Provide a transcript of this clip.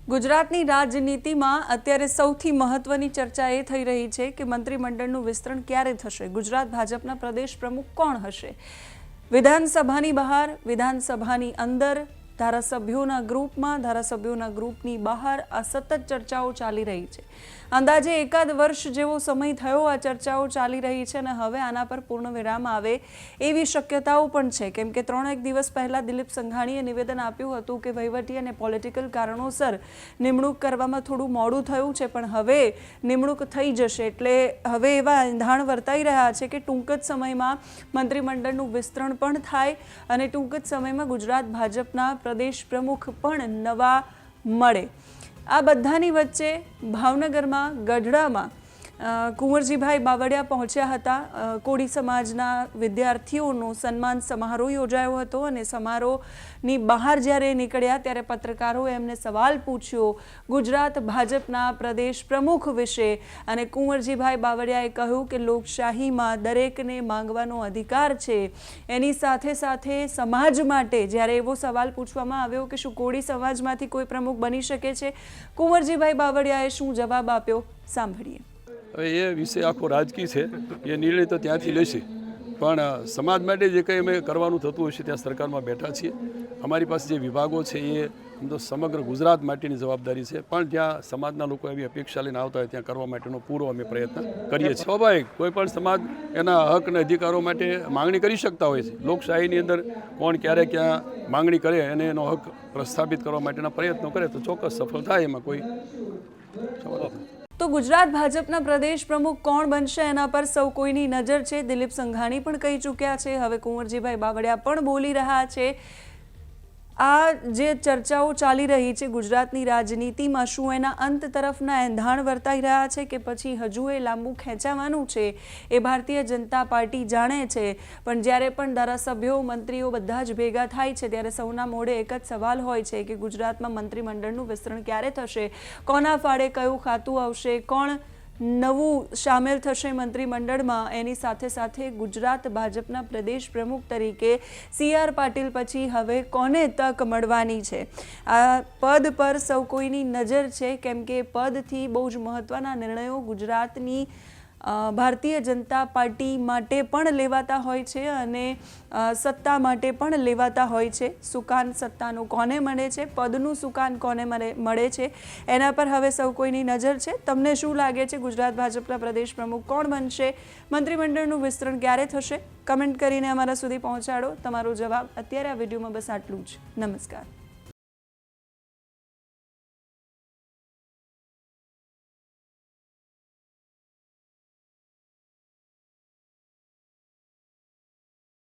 ગુજરાતની રાજનીતિમાં અત્યારે સૌથી મહત્વની ચર્ચા એ થઈ રહી છે કે મંત્રીમંડળનું વિસ્તરણ ક્યારે થશે। ગુજરાત ભાજપના પ્રદેશ પ્રમુખ કોણ હશે। વિધાનસભાની બહાર, વિધાનસભાની અંદર, ધારાસભ્યોના ગ્રુપમાં, ધારાસભ્યોના ગ્રુપની બહાર આ સતત ચર્ચાઓ ચાલી રહી છે। અંદાજે એકાદ વર્ષ જેવો સમય થયો આ ચર્ચાઓ ચાલી રહી છે અને હવે આના પર પૂર્ણ વિરામ આવે એવી શક્યતાઓ પણ છે, કેમ કે 3 દિવસ પહેલા દિલીપ સંઘાણીએ નિવેદન આપ્યું હતું કે વહીવટી અને પોલિટિકલ કારણોસર નિમણૂક કરવામાં થોડું મોડું થયું છે, પણ હવે નિમણૂક થઈ જશે। એટલે હવે એવા એંધાણ વર્તાઈ રહ્યા છે કે ટૂંક જ સમયમાં મંત્રીમંડળનું વિસ્તરણ પણ થાય અને ટૂંક જ સમયમાં ગુજરાત ભાજપના પ્રદેશ પ્રમુખ પણ નવા મળે। આ બધાની વચ્ચે ભાવનગરમાં ગઢડામાં કુંવરજીભાઈ બાવળિયા પહોંચ્યા હતા। કોળી સમાજના વિદ્યાર્થીઓનો સન્માન સમારોહ યોજાયો હતો અને સમારોહની બહાર જ્યારે નીકળ્યા ત્યારે પત્રકારોએ એમને સવાલ પૂછ્યો ગુજરાત ભાજપના પ્રદેશ પ્રમુખ વિશે અને કુંવરજીભાઈ બાવળિયાએ કહ્યું કે લોકશાહીમાં દરેકને માંગવાનો અધિકાર છે। એની સાથે સાથે સમાજ માટે જ્યારે એવો સવાલ પૂછવામાં આવ્યો કે શું કોળી સમાજમાંથી કોઈ પ્રમુખ બની શકે છે, કુંવરજીભાઈ બાવળિયાએ શું જવાબ આપ્યો સાંભળીએ। હવે એ વિષય આખો રાજકીય છે, એ નિર્ણય તો ત્યાંથી લેશે, પણ સમાજ માટે જે કંઈ અમે કરવાનું થતું હશે ત્યાં સરકારમાં બેઠા છીએ। અમારી પાસે જે વિભાગો છે એ તો સમગ્ર ગુજરાત માટેની જવાબદારી છે, પણ જ્યાં સમાજના લોકો એવી અપેક્ષા લઈને આવતા હોય ત્યાં કરવા માટેનો પૂરો અમે પ્રયત્ન કરીએ છીએ। સ્વાભાવિક કોઈ પણ સમાજ એના હક અને અધિકારો માટે માંગણી કરી શકતા હોય છે। લોકશાહીની અંદર કોણ ક્યારે ક્યાં માંગણી કરે અને એનો હક પ્રસ્થાપિત કરવા માટેના પ્રયત્નો કરે તો ચોક્કસ સફળ થાય, એમાં કોઈ સવાલ નથી। તો ગુજરાત ભાજપના પ્રદેશ પ્રમુખ કોણ બનશે એના પર સૌ કોઈની નજર છે। દિલીપ સંઘાણી પણ કહી ચૂક્યા છે, હવે કુંવરજીભાઈ બાવળિયા પણ બોલી રહ્યા છે। આ જે ચર્ચાઓ ચાલી રહી છે ગુજરાતની રાજનીતિમાં, શું એના અંત તરફના એંધાણ વર્તાઈ રહ્યા છે કે પછી હજુ એ લાંબુ ખેંચાવાનું છે એ ભારતીય જનતા પાર્ટી જાણે છે। પણ જ્યારે પણ ધારાસભ્યો, મંત્રીઓ બધા જ ભેગા થાય છે ત્યારે સૌના મોઢે એક જ સવાલ હોય છે કે ગુજરાતમાં મંત્રીમંડળનું વિસ્તરણ ક્યારે થશે, કોના ફાળે કયું ખાતું આવશે, કોણ નવું સામેલ થશે મંત્રીમંડળમાં। એની સાથે સાથે ગુજરાત ભાજપના પ્રદેશ પ્રમુખ તરીકે CR પાટીલ પછી હવે કોને તક મળવાની છે, આ પદ પર સૌ કોઈની નજર છે, કેમ કે પદથી બહુ જ મહત્વના નિર્ણયો ગુજરાતની ભારતીય જનતા પાર્ટી માટે પણ લેવાતા હોય છે અને સત્તા માટે પણ લેવાતા હોય છે। સુકાન સત્તાનું કોને મળે છે, પદનું સુકાન કોને મળે છે, એના પર હવે સૌ કોઈની નજર છે। તમને શું લાગે છે ગુજરાત ભાજપના પ્રદેશ પ્રમુખ કોણ બનશે, મંત્રીમંડળનું વિસ્તરણ ક્યારે થશે, કમેન્ટ કરીને અમારા સુધી પહોંચાડો તમારો જવાબ। અત્યારે આ વિડીયોમાં બસ આટલું જ। નમસ્કાર।